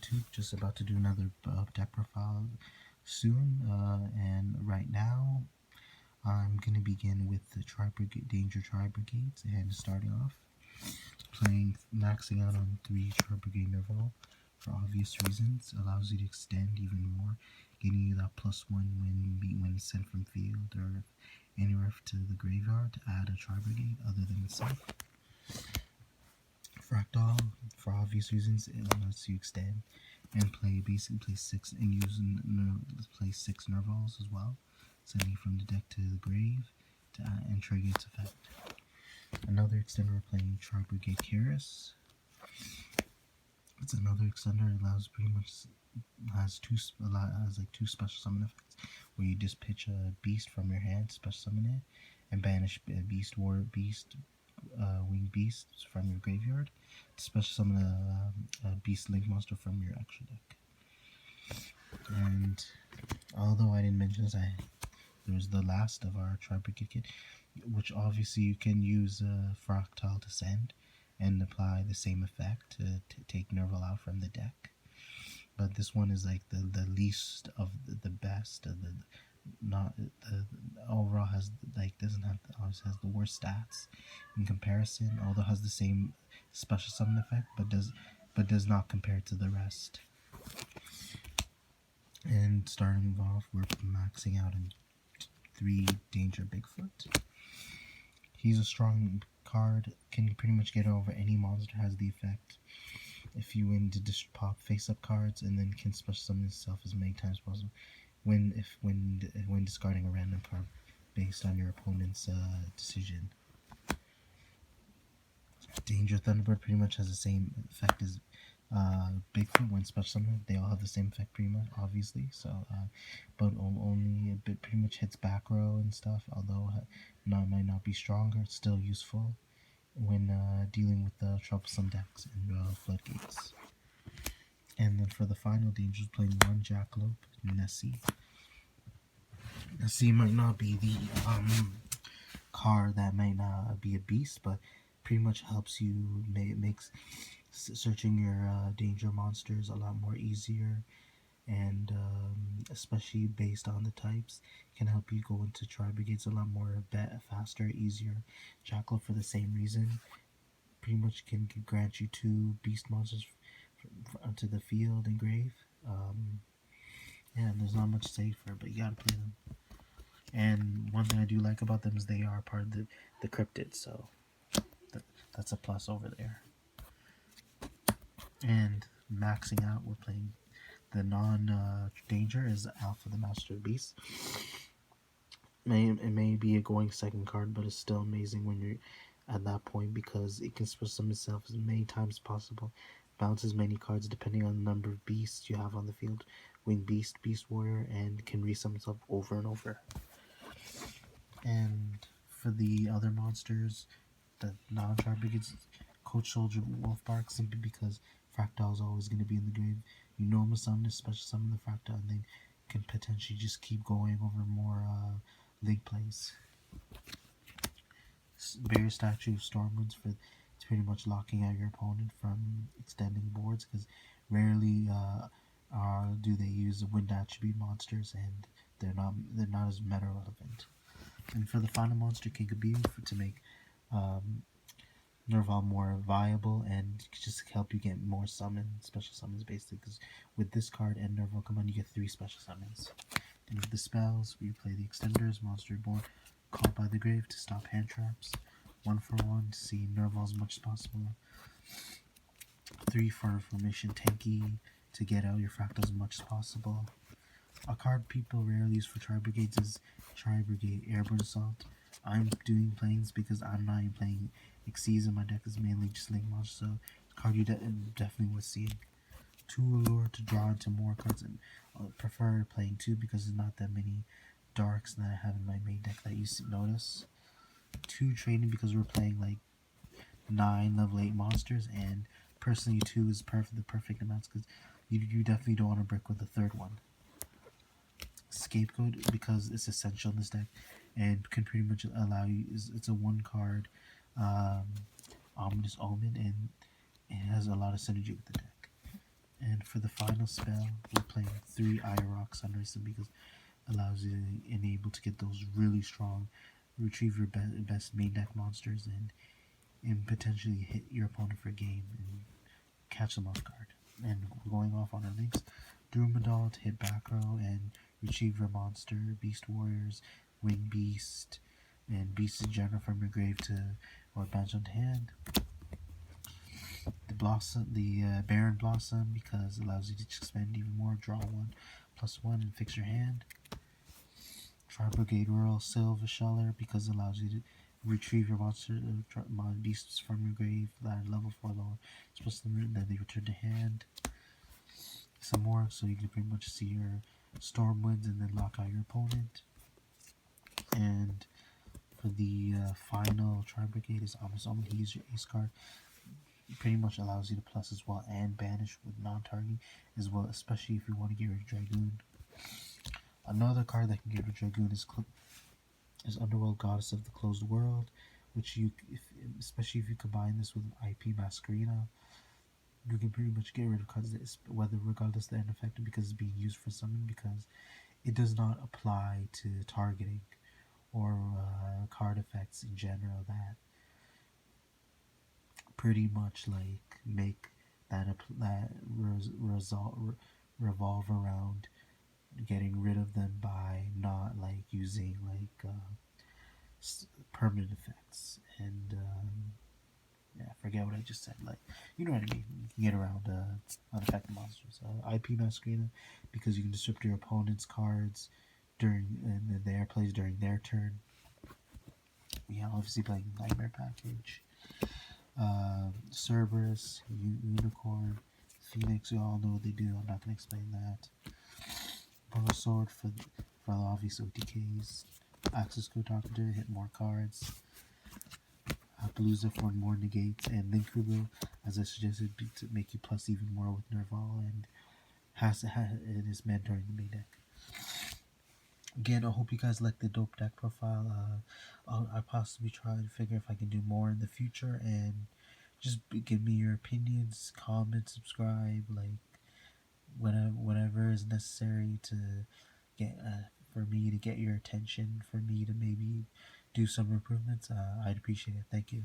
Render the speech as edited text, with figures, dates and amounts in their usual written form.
YouTube, just about to do another deck profile soon, and right now I'm going to begin with the Tri-Brigade, Danger Tri-Brigades, and starting off, maxing out on 3 Tri-Brigade Nerval, for obvious reasons, allows you to extend even more, getting you that +1 when sent from field or anywhere to the graveyard to add a Tri-Brigade other than itself. Fractal, for obvious reasons, it lets you extend and basically play 6 and play 6 Nervals as well, sending from the deck to the grave to add and trigger its effect. Another extender, we're playing Tri-Brigade Keras. It's another extender. It allows has like 2 special summon effects, where you just pitch a beast from your hand, special summon it, and banish winged beasts from your graveyard to special summon a beast link monster from your actual deck. And although I didn't mention this, there's the last of our Tri-Brigade kit, which obviously you can use Fractal to send and apply the same effect to take Nerval out from the deck. But this one is like the least of the best of overall has always has the worst stats in comparison, although it has the same special summon effect but does not compare to the rest. And starting off, we're maxing out in 3 Danger Bigfoot. He's a strong card, can pretty much get over any monster, has the effect if you win to just pop face-up cards, and then can special summon itself as many times as possible when discarding a random card based on your opponent's decision. Danger Thunderbird pretty much has the same effect as Bigfoot when special summon. They all have the same effect pretty much, obviously. So, but only a bit pretty much hits back row and stuff. Although might not be stronger, it's still useful when dealing with the troublesome decks and floodgates. And then for the final danger, playing 1 Jackalope, Nessie. Nessie might not be the card that might not be a beast, but pretty much helps you, makes searching your danger monsters a lot more easier, and especially based on the types, can help you go into Tri-Brigades a lot more faster, easier. Jackalope, for the same reason, pretty much can grant you 2 beast monsters to the field and grave. Yeah, and there's not much safer, but you gotta play them. And one thing I do like about them is they are part of the cryptid, so that's a plus over there. And maxing out, we're playing the non-danger is Alpha the Master of Beasts. It may be a going second card, but it's still amazing when you're at that point, because it can special summon itself as many times as possible, bounce as many cards depending on the number of beasts you have on the field, Winged Beast, Beast Warrior, and can resummon itself over and over. And for the other monsters, the non-Tri-Brigades, Coach Soldier, Wolfbark, simply because Fractal is always going to be in the grave. You normal summon, special summon the Fractal, and then can potentially just keep going over more link plays. Bear Statue of Stormwinds, it's pretty much locking out your opponent from extending boards, because rarely do they use wind attribute monsters, and they're not as meta relevant. And for the final monster, King of Beam, to make Nerval more viable and just help you get more special summons, basically, because with this card and Nerval combined, you get 3 special summons. And with the spells, we play the extenders, Monster Reborn, Called by the Grave to stop hand traps, 1 for 1 to see Nerval as much as possible, 3 for Formation Tanky to get out your Fractals as much as possible. A card people rarely use for Tri-Brigades is Tri-Brigade Airborne Assault. I'm doing planes because I'm not even playing Xyz, and my deck is mainly just Link Monsters, so card you definitely worth seeing. 2 Allure to draw into more cards, and I prefer playing 2 because there's not that many darks that I have in my main deck that you notice. 2 Training because we're playing like 9 level 8 monsters, and personally 2 is the perfect amounts, because you definitely don't want to brick with the 3rd one. Scapegoat because it's essential in this deck and can pretty much allow you, it's a 1 card Ominous Omen, and it has a lot of synergy with the deck. And for the final spell, we're playing 3 Eye Rocks on Racing because it allows you to enable to get those really strong, retrieve your best main deck monsters and potentially hit your opponent for a game and catch them off guard. And going off on our links, Drumadal to hit back row and retrieve your monster, Beast Warriors, Wing Beast, and Beast in general from your grave to or bench on hand. The Baron Blossom because it allows you to expend even more, draw 1/1 and fix your hand. Tri-Brigade Royal Silver Sheller because it allows you to retrieve your monster beasts from your grave that are level 4 lower. It's supposed to then they return to hand. Some more, so you can pretty much see your Stormwinds and then lock out your opponent. And for the final Tri-Brigade is almost Omen. He uses your ace card. It pretty much allows you to plus as well and banish with non-targeting as well, especially if you want to get rid of Dragoon. Another card that can get rid of Dragoon is Underworld Goddess of the Closed World, which especially if you combine this with IP Masquerena, you can pretty much get rid of cards whether regardless they're ineffective because it's being used for summon, because it does not apply to targeting or card effects in general that pretty much like make that revolve around getting rid of them by not like using like permanent effects. And yeah, forget what I just said. Like, you know what I mean. You can get around unaffected monsters. IP Masquerena because you can disrupt your opponent's cards and their plays during their turn. Yeah, obviously playing Nightmare Package. Cerberus, Unicorn, Phoenix. You all know what they do. I'm not gonna explain that. Bow Sword for the obvious OTKs. Access Code Doctor to hit more cards. Palooza for more negates, and Linkrubo, as I suggested, to make you plus even more with Nerval, and it is meant during the main deck. Again, I hope you guys like the dope deck profile. I'll possibly try to figure if I can do more in the future, and just give me your opinions, comment, subscribe, like whatever is necessary to get for me to get your attention, for me to maybe do some improvements. I'd appreciate it. Thank you.